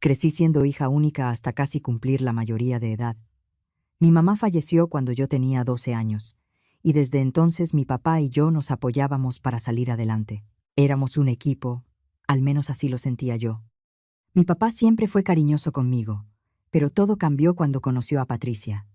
Crecí siendo hija única hasta casi cumplir la mayoría de edad. Mi mamá falleció cuando yo tenía 12 años, y desde entonces mi papá y yo nos apoyábamos para salir adelante. Éramos un equipo, al menos así lo sentía yo. Mi papá siempre fue cariñoso conmigo, pero todo cambió cuando conoció a Patricia.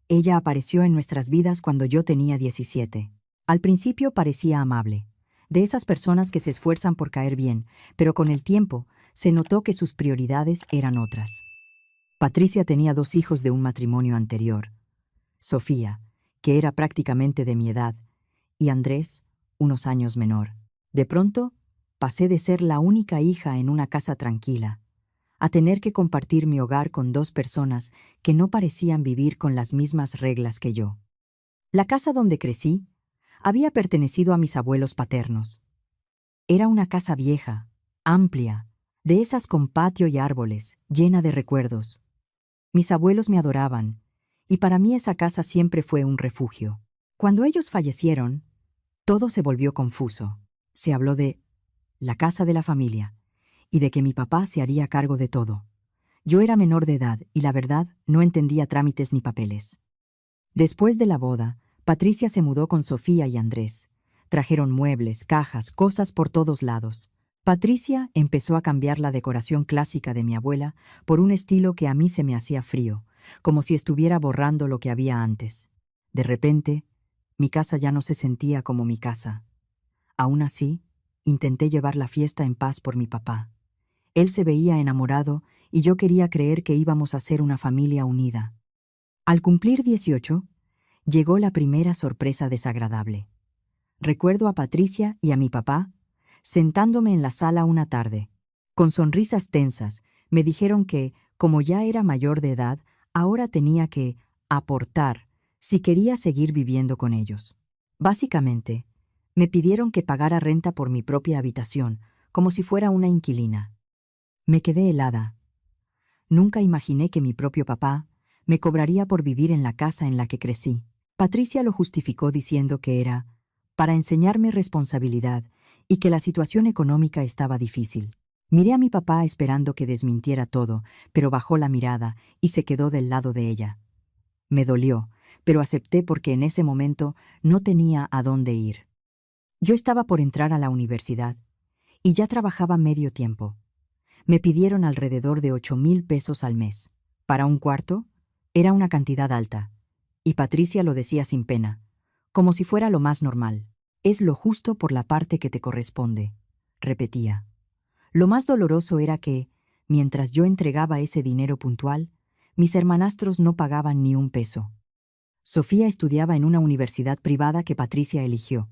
Ella apareció en nuestras vidas cuando yo tenía 17. Al principio parecía amable, de esas personas que se esfuerzan por caer bien, pero con el tiempo se notó que sus prioridades eran otras. Patricia tenía 2 hijos de un matrimonio anterior: Sofía, que era prácticamente de mi edad, y Andrés, unos años menor. De pronto, pasé de ser la única hija en una casa tranquila a tener que compartir mi hogar con 2 personas que no parecían vivir con las mismas reglas que yo. La casa donde crecí había pertenecido a mis abuelos paternos. Era una casa vieja, amplia, de esas con patio y árboles, llena de recuerdos. Mis abuelos me adoraban, y para mí esa casa siempre fue un refugio. Cuando ellos fallecieron, todo se volvió confuso. Se habló de la casa de la familia y de que mi papá se haría cargo de todo. Yo era menor de edad y la verdad no entendía trámites ni papeles. Después de la boda, Patricia se mudó con Sofía y Andrés. Trajeron muebles, cajas, cosas por todos lados. Patricia empezó a cambiar la decoración clásica de mi abuela por un estilo que a mí se me hacía frío, como si estuviera borrando lo que había antes. De repente, mi casa ya no se sentía como mi casa. Aún así, intenté llevar la fiesta en paz por mi papá. Él se veía enamorado y yo quería creer que íbamos a ser una familia unida. Al cumplir 18, llegó la primera sorpresa desagradable. Recuerdo a Patricia y a mi papá sentándome en la sala una tarde. Con sonrisas tensas, me dijeron que, como ya era mayor de edad, ahora tenía que aportar si quería seguir viviendo con ellos. Básicamente, me pidieron que pagara renta por mi propia habitación, como si fuera una inquilina. Me quedé helada. Nunca imaginé que mi propio papá me cobraría por vivir en la casa en la que crecí. Patricia lo justificó diciendo que era para enseñarme responsabilidad y que la situación económica estaba difícil. Miré a mi papá esperando que desmintiera todo, pero bajó la mirada y se quedó del lado de ella. Me dolió, pero acepté porque en ese momento no tenía a dónde ir. Yo estaba por entrar a la universidad y ya trabajaba medio tiempo. Me pidieron alrededor de 8,000 pesos al mes. Para un cuarto, era una cantidad alta, y Patricia lo decía sin pena, como si fuera lo más normal. Es lo justo por la parte que te corresponde, repetía. Lo más doloroso era que, mientras yo entregaba ese dinero puntual, mis hermanastros no pagaban ni un peso. Sofía estudiaba en una universidad privada que Patricia eligió.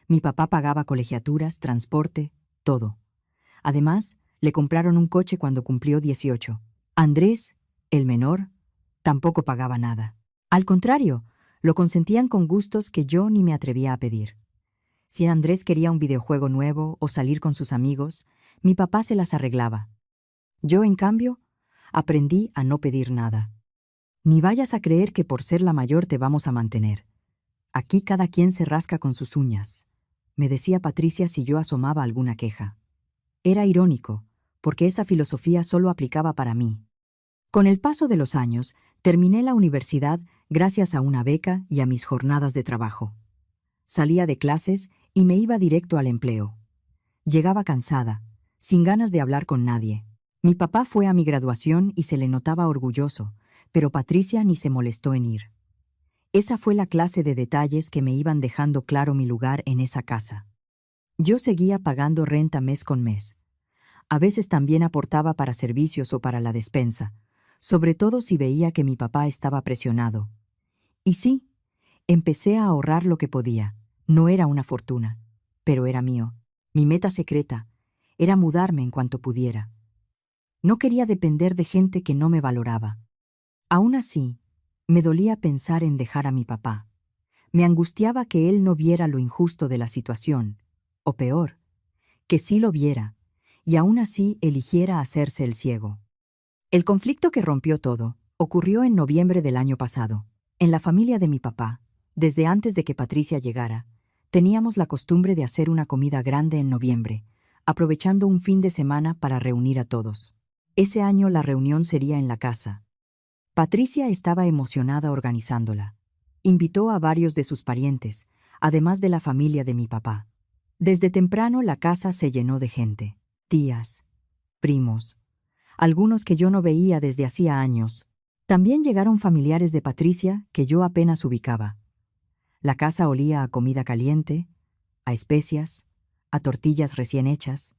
Mi papá pagaba colegiaturas, transporte, todo. Además, le compraron un coche cuando cumplió 18. Andrés, el menor, tampoco pagaba nada. Al contrario, lo consentían con gustos que yo ni me atrevía a pedir. Si Andrés quería un videojuego nuevo o salir con sus amigos, mi papá se las arreglaba. Yo, en cambio, aprendí a no pedir nada. Ni vayas a creer que por ser la mayor te vamos a mantener. Aquí cada quien se rasca con sus uñas, me decía Patricia si yo asomaba alguna queja. Era irónico, porque esa filosofía solo aplicaba para mí. Con el paso de los años, terminé la universidad gracias a una beca y a mis jornadas de trabajo. Salía de clases y me iba directo al empleo. Llegaba cansada, sin ganas de hablar con nadie. Mi papá fue a mi graduación y se le notaba orgulloso, pero Patricia ni se molestó en ir. Esa fue la clase de detalles que me iban dejando claro mi lugar en esa casa. Yo seguía pagando renta mes con mes. A veces también aportaba para servicios o para la despensa, sobre todo si veía que mi papá estaba presionado. Y sí, empecé a ahorrar lo que podía. No era una fortuna, pero era mío. Mi meta secreta era mudarme en cuanto pudiera. No quería depender de gente que no me valoraba. Aún así, me dolía pensar en dejar a mi papá. Me angustiaba que él no viera lo injusto de la situación, o peor, que sí lo viera, y aún así eligiera hacerse el ciego. El conflicto que rompió todo ocurrió en noviembre del año pasado. En la familia de mi papá, desde antes de que Patricia llegara, teníamos la costumbre de hacer una comida grande en noviembre, aprovechando un fin de semana para reunir a todos. Ese año la reunión sería en la casa. Patricia estaba emocionada organizándola. Invitó a varios de sus parientes, además de la familia de mi papá. Desde temprano la casa se llenó de gente, tías, primos, algunos que yo no veía desde hacía años. También llegaron familiares de Patricia que yo apenas ubicaba. La casa olía a comida caliente, a especias, a tortillas recién hechas.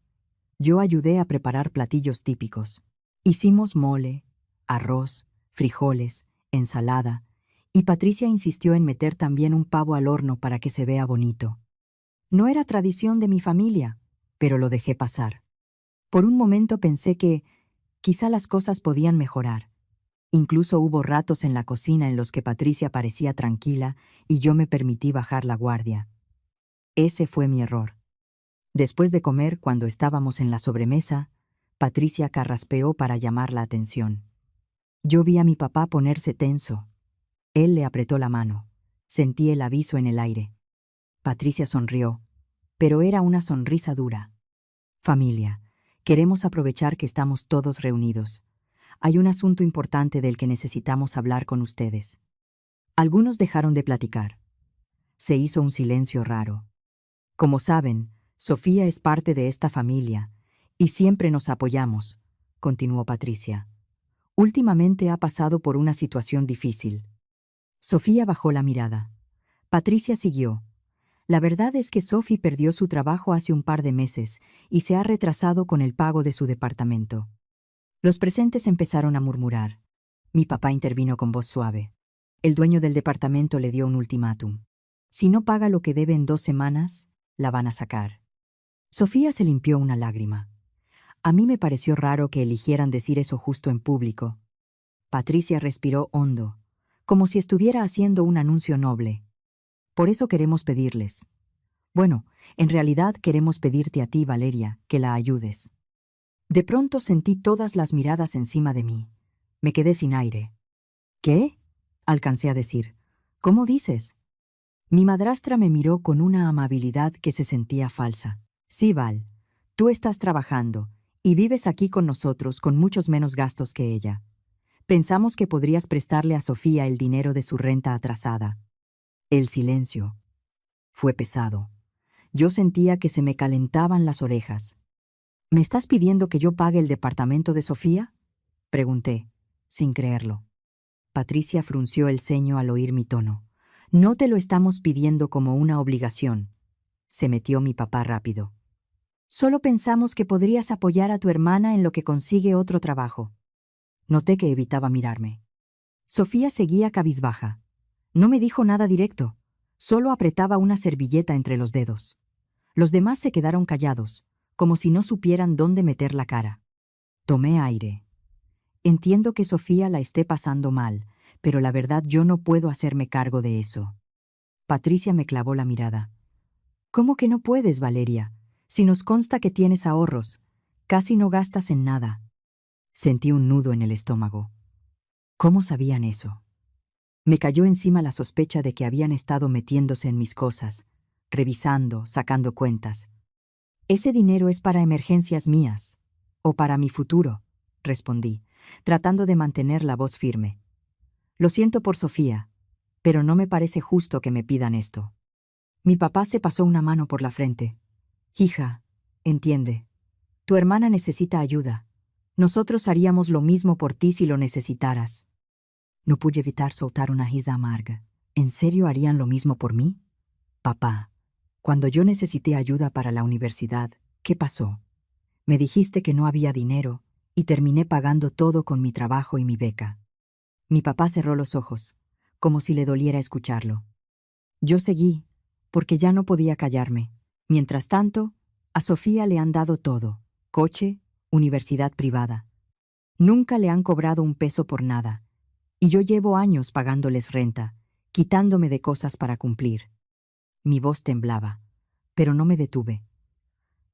Yo ayudé a preparar platillos típicos. Hicimos mole, arroz, frijoles, ensalada, y Patricia insistió en meter también un pavo al horno para que se vea bonito. No era tradición de mi familia, pero lo dejé pasar. Por un momento pensé que quizá las cosas podían mejorar. Incluso hubo ratos en la cocina en los que Patricia parecía tranquila y yo me permití bajar la guardia. Ese fue mi error. Después de comer, cuando estábamos en la sobremesa, Patricia carraspeó para llamar la atención. Yo vi a mi papá ponerse tenso. Él le apretó la mano. Sentí el aviso en el aire. Patricia sonrió, pero era una sonrisa dura. Familia, queremos aprovechar que estamos todos reunidos. Hay un asunto importante del que necesitamos hablar con ustedes. Algunos dejaron de platicar. Se hizo un silencio raro. Como saben, Sofía es parte de esta familia, y siempre nos apoyamos, continuó Patricia. Últimamente ha pasado por una situación difícil. Sofía bajó la mirada. Patricia siguió. La verdad es que Sophie perdió su trabajo hace un par de meses y se ha retrasado con el pago de su departamento. Los presentes empezaron a murmurar. Mi papá intervino con voz suave. El dueño del departamento le dio un ultimátum. Si no paga lo que debe en 2 semanas, la van a sacar. Sofía se limpió una lágrima. A mí me pareció raro que eligieran decir eso justo en público. Patricia respiró hondo, como si estuviera haciendo un anuncio noble. Por eso queremos pedirles. Bueno, en realidad queremos pedirte a ti, Valeria, que la ayudes. De pronto sentí todas las miradas encima de mí. Me quedé sin aire. ¿Qué? Alcancé a decir. ¿Cómo dices? Mi madrastra me miró con una amabilidad que se sentía falsa. Sí, Val, tú estás trabajando y vives aquí con nosotros con muchos menos gastos que ella. Pensamos que podrías prestarle a Sofía el dinero de su renta atrasada. El silencio fue pesado. Yo sentía que se me calentaban las orejas. ¿Me estás pidiendo que yo pague el departamento de Sofía? Pregunté, sin creerlo. Patricia frunció el ceño al oír mi tono. No te lo estamos pidiendo como una obligación. Se metió mi papá rápido. Solo pensamos que podrías apoyar a tu hermana en lo que consigue otro trabajo. Noté que evitaba mirarme. Sofía seguía cabizbaja. No me dijo nada directo, solo apretaba una servilleta entre los dedos. Los demás se quedaron callados, como si no supieran dónde meter la cara. Tomé aire. Entiendo que Sofía la esté pasando mal, pero la verdad yo no puedo hacerme cargo de eso. Patricia me clavó la mirada. ¿Cómo que no puedes, Valeria? Si nos consta que tienes ahorros, casi no gastas en nada. Sentí un nudo en el estómago. ¿Cómo sabían eso? Me cayó encima la sospecha de que habían estado metiéndose en mis cosas, revisando, sacando cuentas. Ese dinero es para emergencias mías, o para mi futuro, respondí, tratando de mantener la voz firme. Lo siento por Sofía, pero no me parece justo que me pidan esto. Mi papá se pasó una mano por la frente. Hija, entiende. Tu hermana necesita ayuda. Nosotros haríamos lo mismo por ti si lo necesitaras. No pude evitar soltar una risa amarga. ¿En serio harían lo mismo por mí? Papá, cuando yo necesité ayuda para la universidad, ¿qué pasó? Me dijiste que no había dinero y terminé pagando todo con mi trabajo y mi beca. Mi papá cerró los ojos, como si le doliera escucharlo. Yo seguí, porque ya no podía callarme. Mientras tanto, a Sofía le han dado todo: coche, universidad privada. Nunca le han cobrado un peso por nada. Y yo llevo años pagándoles renta, quitándome de cosas para cumplir. Mi voz temblaba, pero no me detuve.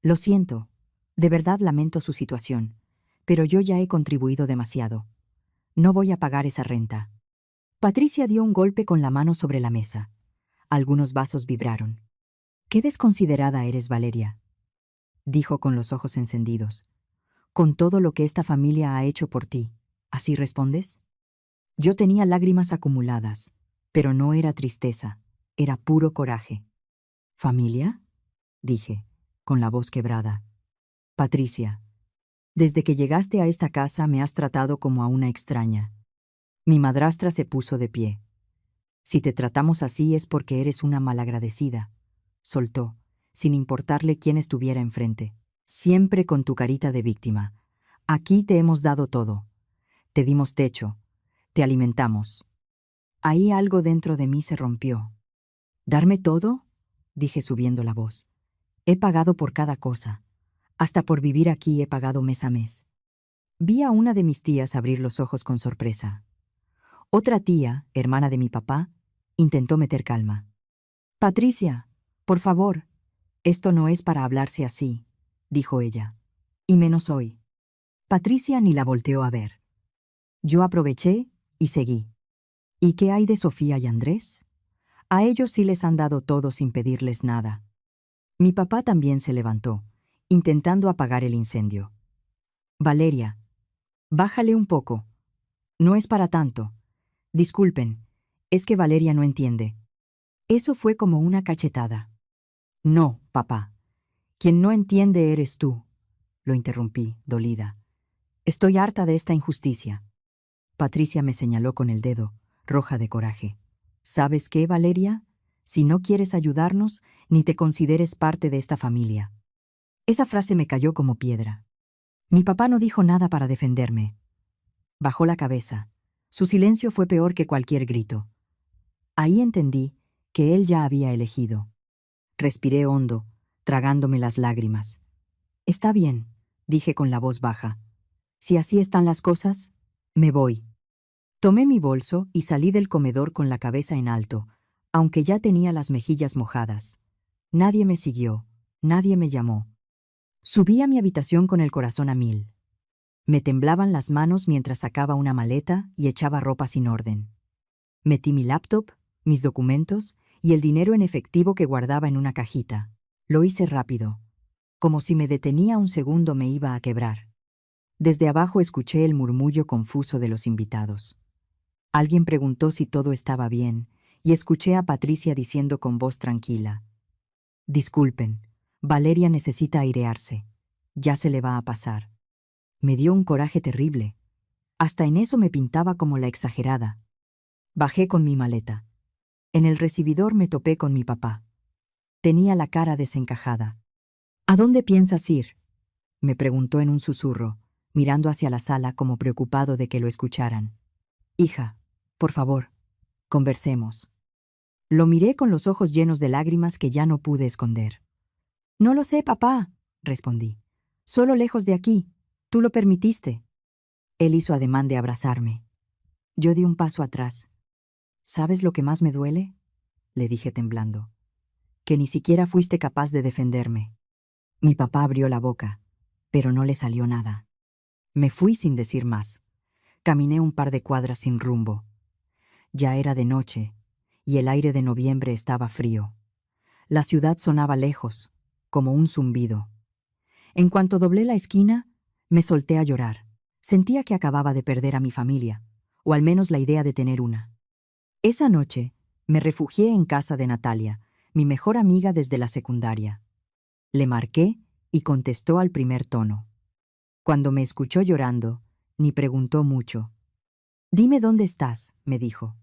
Lo siento, de verdad lamento su situación, pero yo ya he contribuido demasiado. No voy a pagar esa renta. Patricia dio un golpe con la mano sobre la mesa. Algunos vasos vibraron. «Qué desconsiderada eres, Valeria», dijo con los ojos encendidos. con todo lo que esta familia ha hecho por ti. ¿Así respondes? Yo tenía lágrimas acumuladas, pero no era tristeza, era puro coraje. ¿Familia? Dije, con la voz quebrada. Patricia, desde que llegaste a esta casa me has tratado como a una extraña. Mi madrastra se puso de pie. Si te tratamos así es porque eres una malagradecida, soltó, sin importarle quién estuviera enfrente. Siempre con tu carita de víctima. Aquí te hemos dado todo. Te dimos techo, te alimentamos. Ahí algo dentro de mí se rompió. ¿Darme todo? Dije subiendo la voz. He pagado por cada cosa. Hasta por vivir aquí he pagado mes a mes. Vi a una de mis tías abrir los ojos con sorpresa. Otra tía, hermana de mi papá, intentó meter calma. Patricia, por favor, esto no es para hablarse así, dijo ella. Y menos hoy. Patricia ni la volteó a ver. Yo aproveché y seguí. ¿Y qué hay de Sofía y Andrés? A ellos sí les han dado todo sin pedirles nada. Mi papá también se levantó, intentando apagar el incendio. Valeria, bájale un poco. No es para tanto. Disculpen, es que Valeria no entiende. Eso fue como una cachetada. No, papá. Quien no entiende eres tú, lo interrumpí, dolida. Estoy harta de esta injusticia. Patricia me señaló con el dedo, roja de coraje. ¿Sabes qué, Valeria? Si no quieres ayudarnos, ni te consideres parte de esta familia. Esa frase me cayó como piedra. Mi papá no dijo nada para defenderme. Bajó la cabeza. Su silencio fue peor que cualquier grito. Ahí entendí que él ya había elegido. Respiré hondo, tragándome las lágrimas. Está bien, dije con la voz baja. Si así están las cosas, me voy. Tomé mi bolso y salí del comedor con la cabeza en alto, aunque ya tenía las mejillas mojadas. Nadie me siguió, nadie me llamó. Subí a mi habitación con el corazón a mil. Me temblaban las manos mientras sacaba una maleta y echaba ropa sin orden. Metí mi laptop, mis documentos y el dinero en efectivo que guardaba en una cajita. Lo hice rápido. Como si me detenía un segundo me iba a quebrar. Desde abajo escuché el murmullo confuso de los invitados. Alguien preguntó si todo estaba bien, y escuché a Patricia diciendo con voz tranquila: Disculpen, Valeria necesita airearse. Ya se le va a pasar. Me dio un coraje terrible. Hasta en eso me pintaba como la exagerada. Bajé con mi maleta. En el recibidor me topé con mi papá. Tenía la cara desencajada. ¿A dónde piensas ir?, me preguntó en un susurro, mirando hacia la sala como preocupado de que lo escucharan. Hija, por favor, conversemos. Lo miré con los ojos llenos de lágrimas que ya no pude esconder. No lo sé, papá, respondí. Solo lejos de aquí. Tú lo permitiste. Él hizo ademán de abrazarme. Yo di un paso atrás. ¿Sabes lo que más me duele?, le dije temblando. Que ni siquiera fuiste capaz de defenderme. Mi papá abrió la boca, pero no le salió nada. Me fui sin decir más. Caminé un par de cuadras sin rumbo. Ya era de noche, y el aire de noviembre estaba frío. La ciudad sonaba lejos, como un zumbido. En cuanto doblé la esquina, me solté a llorar. Sentía que acababa de perder a mi familia, o al menos la idea de tener una. Esa noche, me refugié en casa de Natalia, mi mejor amiga desde la secundaria. Le marqué y contestó al primer tono. Cuando me escuchó llorando, ni preguntó mucho. «Dime dónde estás», me dijo.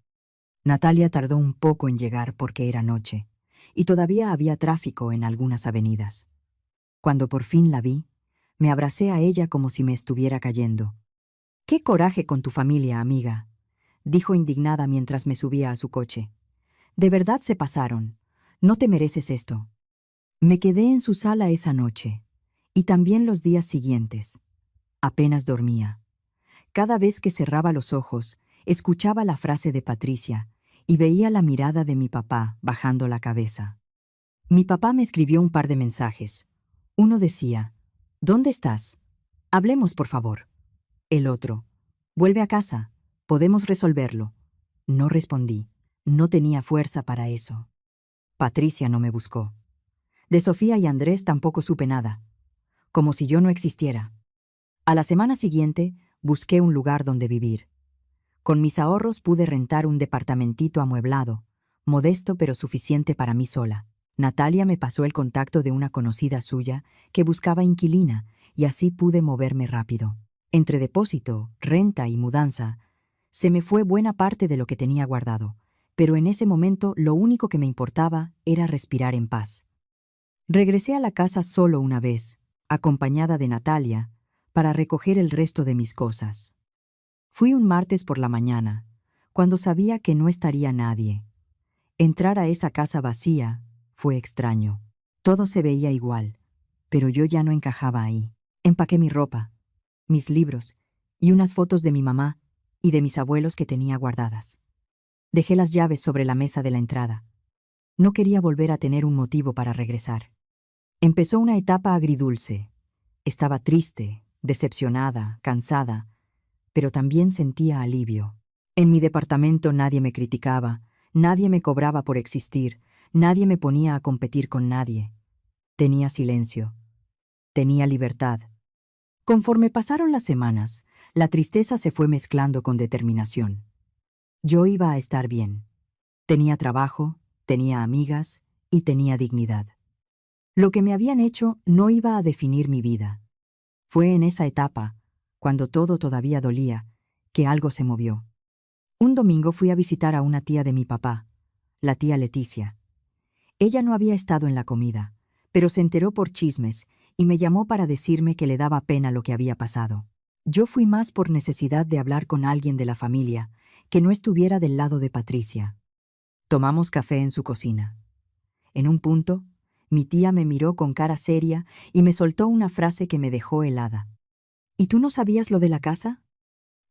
Natalia tardó un poco en llegar porque era noche, y todavía había tráfico en algunas avenidas. Cuando por fin la vi, me abracé a ella como si me estuviera cayendo. «¡Qué coraje con tu familia, amiga!», dijo indignada mientras me subía a su coche. «De verdad se pasaron. No te mereces esto». Me quedé en su sala esa noche, y también los días siguientes. Apenas dormía. Cada vez que cerraba los ojos, escuchaba la frase de Patricia y veía la mirada de mi papá bajando la cabeza. Mi papá me escribió un par de mensajes. Uno decía: «¿Dónde estás? Hablemos, por favor». El otro: «Vuelve a casa. Podemos resolverlo». No respondí. No tenía fuerza para eso. Patricia no me buscó. De Sofía y Andrés tampoco supe nada. Como si yo no existiera. A la semana siguiente, busqué un lugar donde vivir. Con mis ahorros pude rentar un departamentito amueblado, modesto pero suficiente para mí sola. Natalia me pasó el contacto de una conocida suya que buscaba inquilina y así pude moverme rápido. Entre depósito, renta y mudanza, se me fue buena parte de lo que tenía guardado, pero en ese momento lo único que me importaba era respirar en paz. Regresé a la casa solo una vez, acompañada de Natalia, para recoger el resto de mis cosas. Fui un martes por la mañana, cuando sabía que no estaría nadie. Entrar a esa casa vacía fue extraño. Todo se veía igual, pero yo ya no encajaba ahí. Empaqué mi ropa, mis libros y unas fotos de mi mamá y de mis abuelos que tenía guardadas. Dejé las llaves sobre la mesa de la entrada. No quería volver a tener un motivo para regresar. Empezó una etapa agridulce. Estaba triste, decepcionada, cansada, pero también sentía alivio. En mi departamento nadie me criticaba, nadie me cobraba por existir, nadie me ponía a competir con nadie. Tenía silencio. Tenía libertad. Conforme pasaron las semanas, la tristeza se fue mezclando con determinación. Yo iba a estar bien. Tenía trabajo, tenía amigas y tenía dignidad. Lo que me habían hecho no iba a definir mi vida. Fue en esa etapa, cuando todo todavía dolía, que algo se movió. Un domingo fui a visitar a una tía de mi papá, la tía Leticia. Ella no había estado en la comida, pero se enteró por chismes y me llamó para decirme que le daba pena lo que había pasado. Yo fui más por necesidad de hablar con alguien de la familia, que no estuviera del lado de Patricia. Tomamos café en su cocina. En un punto, mi tía me miró con cara seria y me soltó una frase que me dejó helada. ¿Y tú no sabías lo de la casa?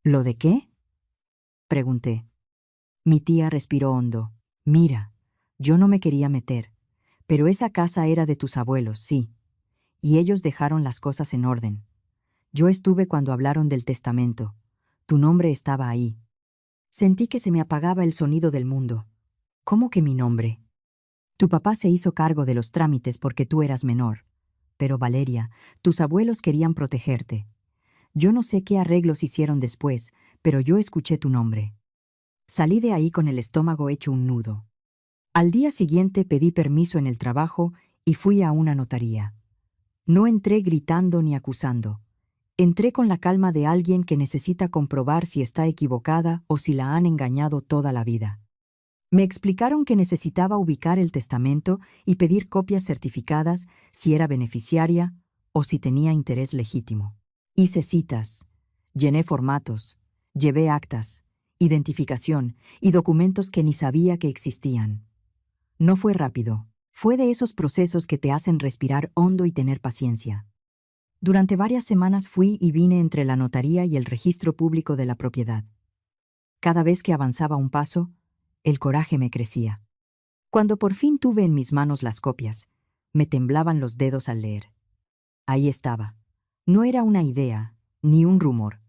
¿Lo de qué? Pregunté. Mi tía respiró hondo. Mira, yo no me quería meter, pero esa casa era de tus abuelos, sí, y ellos dejaron las cosas en orden. Yo estuve cuando hablaron del testamento. Tu nombre estaba ahí. Sentí que se me apagaba el sonido del mundo. ¿Cómo que mi nombre? Tu papá se hizo cargo de los trámites porque tú eras menor. Pero Valeria, tus abuelos querían protegerte. Yo no sé qué arreglos hicieron después, pero yo escuché tu nombre. Salí de ahí con el estómago hecho un nudo. Al día siguiente pedí permiso en el trabajo y fui a una notaría. No entré gritando ni acusando. Entré con la calma de alguien que necesita comprobar si está equivocada o si la han engañado toda la vida. Me explicaron que necesitaba ubicar el testamento y pedir copias certificadas si era beneficiaria o si tenía interés legítimo. Hice citas, llené formatos, llevé actas, identificación y documentos que ni sabía que existían. No fue rápido, fue de esos procesos que te hacen respirar hondo y tener paciencia. Durante varias semanas fui y vine entre la notaría y el registro público de la propiedad. Cada vez que avanzaba un paso, el coraje me crecía. Cuando por fin tuve en mis manos las copias, me temblaban los dedos al leer. Ahí estaba. No era una idea, ni un rumor.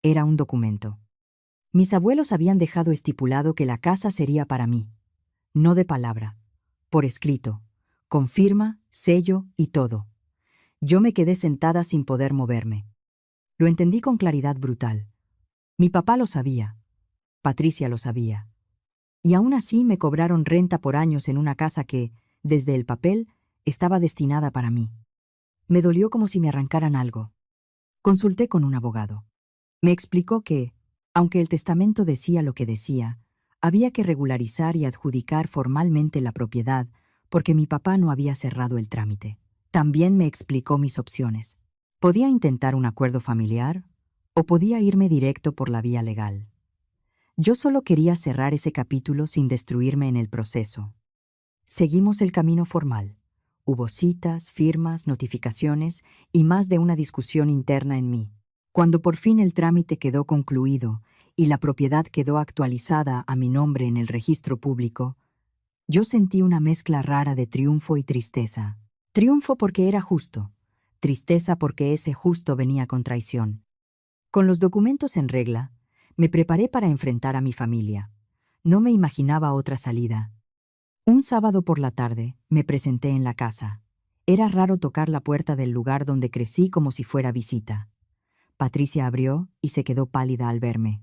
Era un documento. Mis abuelos habían dejado estipulado que la casa sería para mí. No de palabra, por escrito, con firma, sello y todo. Yo me quedé sentada sin poder moverme. Lo entendí con claridad brutal. Mi papá lo sabía. Patricia lo sabía. Y aún así me cobraron renta por años en una casa que, desde el papel, estaba destinada para mí. Me dolió como si me arrancaran algo. Consulté con un abogado. Me explicó que, aunque el testamento decía lo que decía, había que regularizar y adjudicar formalmente la propiedad porque mi papá no había cerrado el trámite. También me explicó mis opciones. Podía intentar un acuerdo familiar o podía irme directo por la vía legal. Yo solo quería cerrar ese capítulo sin destruirme en el proceso. Seguimos el camino formal. Hubo citas, firmas, notificaciones y más de una discusión interna en mí. Cuando por fin el trámite quedó concluido y la propiedad quedó actualizada a mi nombre en el registro público, yo sentí una mezcla rara de triunfo y tristeza. Triunfo porque era justo, tristeza porque ese justo venía con traición. Con los documentos en regla, me preparé para enfrentar a mi familia. No me imaginaba otra salida. Un sábado por la tarde me presenté en la casa. Era raro tocar la puerta del lugar donde crecí como si fuera visita. Patricia abrió y se quedó pálida al verme.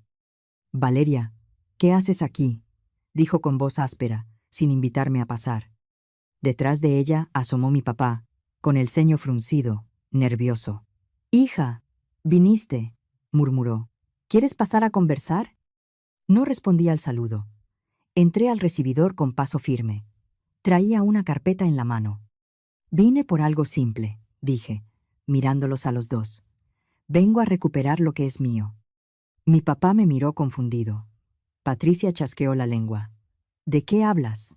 Valeria, ¿qué haces aquí?, dijo con voz áspera, sin invitarme a pasar. Detrás de ella asomó mi papá, con el ceño fruncido, nervioso. Hija, viniste, murmuró. ¿Quieres pasar a conversar? No respondí al saludo. Entré al recibidor con paso firme. Traía una carpeta en la mano. Vine por algo simple, dije, mirándolos a los dos. Vengo a recuperar lo que es mío. Mi papá me miró confundido. Patricia chasqueó la lengua. ¿De qué hablas?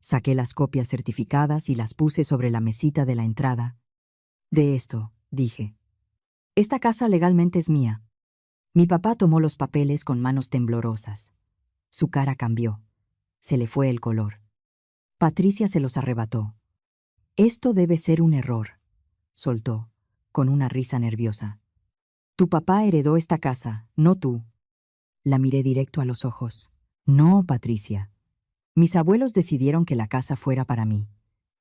Saqué las copias certificadas y las puse sobre la mesita de la entrada. De esto, dije. Esta casa legalmente es mía. Mi papá tomó los papeles con manos temblorosas. Su cara cambió. Se le fue el color. Patricia se los arrebató. Esto debe ser un error, soltó, con una risa nerviosa. Tu papá heredó esta casa, no tú. La miré directo a los ojos. No, Patricia. Mis abuelos decidieron que la casa fuera para mí.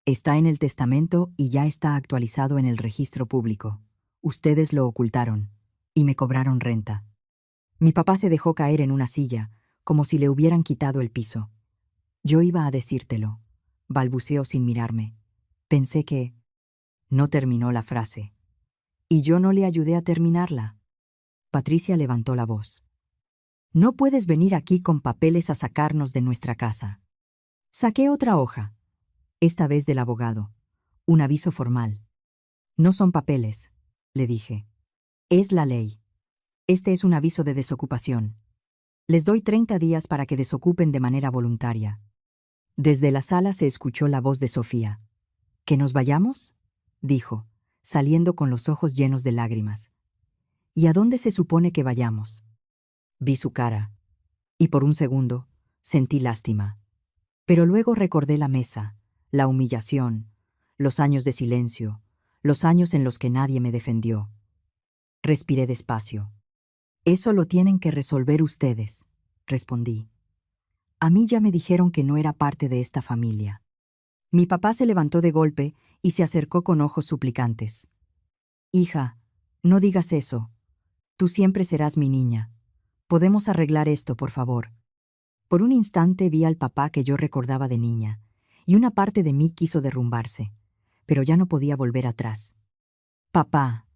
Está en el testamento y ya está actualizado en el registro público. Ustedes lo ocultaron y me cobraron renta. Mi papá se dejó caer en una silla, como si le hubieran quitado el piso. Yo iba a decírtelo, balbuceó sin mirarme. Pensé que... No terminó la frase. Y yo no le ayudé a terminarla. Patricia levantó la voz. No puedes venir aquí con papeles a sacarnos de nuestra casa. Saqué otra hoja, esta vez del abogado. Un aviso formal. No son papeles, le dije. Es la ley. Este es un aviso de desocupación. Les doy 30 días para que desocupen de manera voluntaria. Desde la sala se escuchó la voz de Sofía. ¿Que nos vayamos?, dijo, saliendo con los ojos llenos de lágrimas. ¿Y a dónde se supone que vayamos? Vi su cara, y por un segundo sentí lástima. Pero luego recordé la mesa, la humillación, los años de silencio, los años en los que nadie me defendió. Respiré despacio. Eso lo tienen que resolver ustedes, respondí. A mí ya me dijeron que no era parte de esta familia. Mi papá se levantó de golpe y se acercó con ojos suplicantes. Hija, no digas eso. Tú siempre serás mi niña. Podemos arreglar esto, por favor. Por un instante vi al papá que yo recordaba de niña, y una parte de mí quiso derrumbarse, pero ya no podía volver atrás. Papá,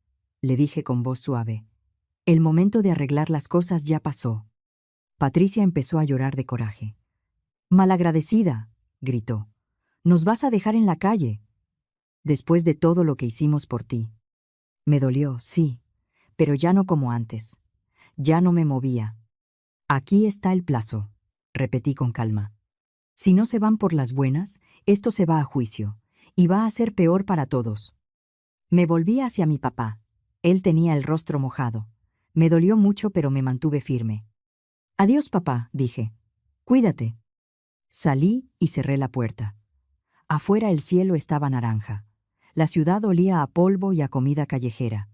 le dije con voz suave, el momento de arreglar las cosas ya pasó. Patricia empezó a llorar de coraje. Malagradecida, gritó. Nos vas a dejar en la calle. Después de todo lo que hicimos por ti. Me dolió, sí, pero ya no como antes. Ya no me movía. Aquí está el plazo, repetí con calma. Si no se van por las buenas, esto se va a juicio, y va a ser peor para todos. Me volví hacia mi papá. Él tenía el rostro mojado. Me dolió mucho, pero me mantuve firme. Adiós, papá, dije. Cuídate. Salí y cerré la puerta. Afuera el cielo estaba naranja. La ciudad olía a polvo y a comida callejera.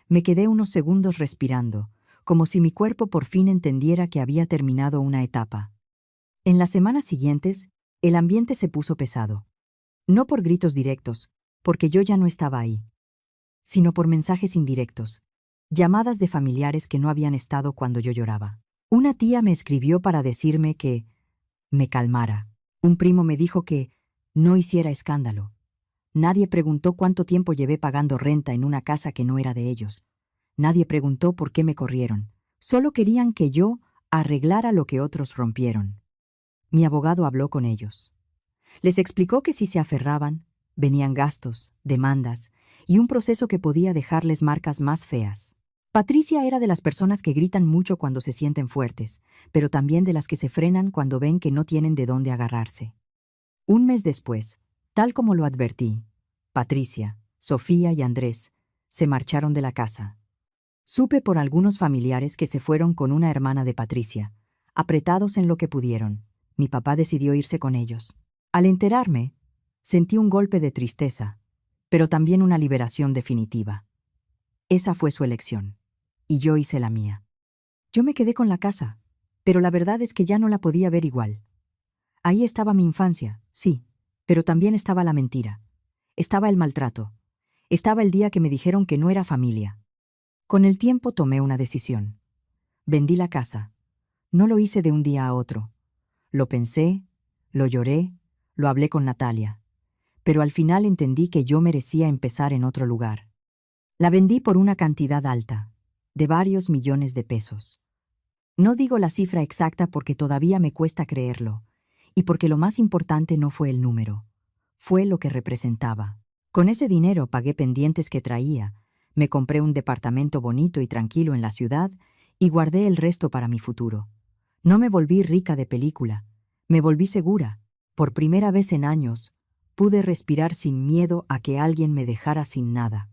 Me quedé unos segundos respirando, como si mi cuerpo por fin entendiera que había terminado una etapa. En las semanas siguientes, el ambiente se puso pesado. No por gritos directos, porque yo ya no estaba ahí, sino por mensajes indirectos, llamadas de familiares que no habían estado cuando yo lloraba. Una tía me escribió para decirme que me calmara. Un primo me dijo que no hiciera escándalo. Nadie preguntó cuánto tiempo llevé pagando renta en una casa que no era de ellos. Nadie preguntó por qué me corrieron. Solo querían que yo arreglara lo que otros rompieron. Mi abogado habló con ellos. Les explicó que si se aferraban, venían gastos, demandas y un proceso que podía dejarles marcas más feas. Patricia era de las personas que gritan mucho cuando se sienten fuertes, pero también de las que se frenan cuando ven que no tienen de dónde agarrarse. Un mes después, tal como lo advertí, Patricia, Sofía y Andrés se marcharon de la casa. Supe por algunos familiares que se fueron con una hermana de Patricia, apretados en lo que pudieron. Mi papá decidió irse con ellos. Al enterarme, sentí un golpe de tristeza, pero también una liberación definitiva. Esa fue su elección, y yo hice la mía. Yo me quedé con la casa, pero la verdad es que ya no la podía ver igual. Ahí estaba mi infancia, sí, pero también estaba la mentira. Estaba el maltrato. Estaba el día que me dijeron que no era familia. Con el tiempo tomé una decisión. Vendí la casa. No lo hice de un día a otro. Lo pensé, lo lloré, lo hablé con Natalia. Pero al final entendí que yo merecía empezar en otro lugar. La vendí por una cantidad alta, de varios millones de pesos. No digo la cifra exacta porque todavía me cuesta creerlo, y porque lo más importante no fue el número, fue lo que representaba. Con ese dinero pagué pendientes que traía, me compré un departamento bonito y tranquilo en la ciudad y guardé el resto para mi futuro. No me volví rica de película, me volví segura. Por primera vez en años, pude respirar sin miedo a que alguien me dejara sin nada.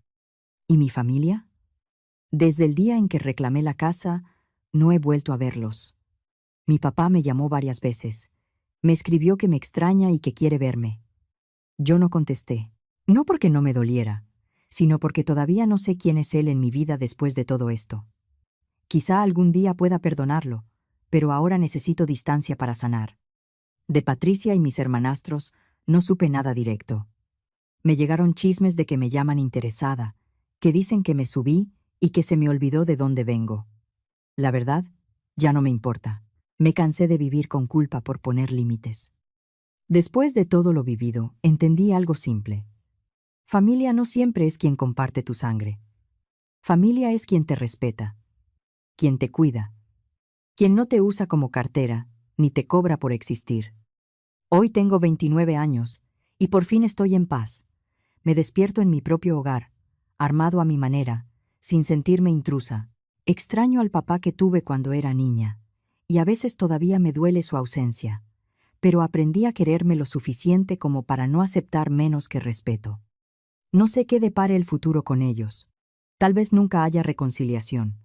¿Y mi familia? Desde el día en que reclamé la casa, no he vuelto a verlos. Mi papá me llamó varias veces. Me escribió que me extraña y que quiere verme. Yo no contesté, no porque no me doliera, sino porque todavía no sé quién es él en mi vida después de todo esto. Quizá algún día pueda perdonarlo, pero ahora necesito distancia para sanar. De Patricia y mis hermanastros no supe nada directo. Me llegaron chismes de que me llaman interesada, que dicen que me subí y que se me olvidó de dónde vengo. La verdad, ya no me importa. Me cansé de vivir con culpa por poner límites. Después de todo lo vivido, entendí algo simple. Familia no siempre es quien comparte tu sangre. Familia es quien te respeta, quien te cuida, quien no te usa como cartera, ni te cobra por existir. Hoy tengo 29 años, y por fin estoy en paz. Me despierto en mi propio hogar, armado a mi manera, sin sentirme intrusa. Extraño al papá que tuve cuando era niña, y a veces todavía me duele su ausencia, pero aprendí a quererme lo suficiente como para no aceptar menos que respeto. No sé qué depare el futuro con ellos. Tal vez nunca haya reconciliación,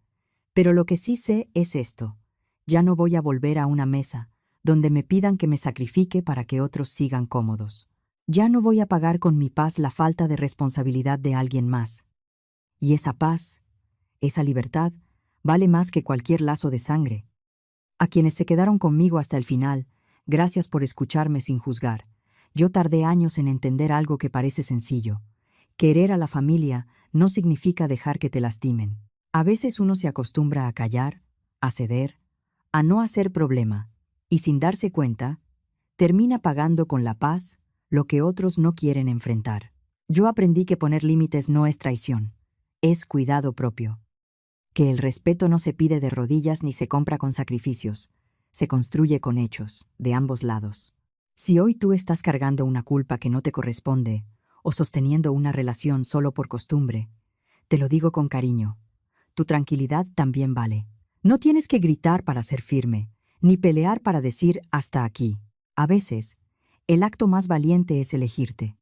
pero lo que sí sé es esto: ya no voy a volver a una mesa donde me pidan que me sacrifique para que otros sigan cómodos. Ya no voy a pagar con mi paz la falta de responsabilidad de alguien más. Y esa paz, esa libertad, vale más que cualquier lazo de sangre. A quienes se quedaron conmigo hasta el final, gracias por escucharme sin juzgar. Yo tardé años en entender algo que parece sencillo. Querer a la familia no significa dejar que te lastimen. A veces uno se acostumbra a callar, a ceder, a no hacer problema, y sin darse cuenta, termina pagando con la paz lo que otros no quieren enfrentar. Yo aprendí que poner límites no es traición, es cuidado propio. Que el respeto no se pide de rodillas ni se compra con sacrificios, se construye con hechos, de ambos lados. Si hoy tú estás cargando una culpa que no te corresponde, o sosteniendo una relación solo por costumbre, te lo digo con cariño, tu tranquilidad también vale. No tienes que gritar para ser firme, ni pelear para decir hasta aquí. A veces, el acto más valiente es elegirte.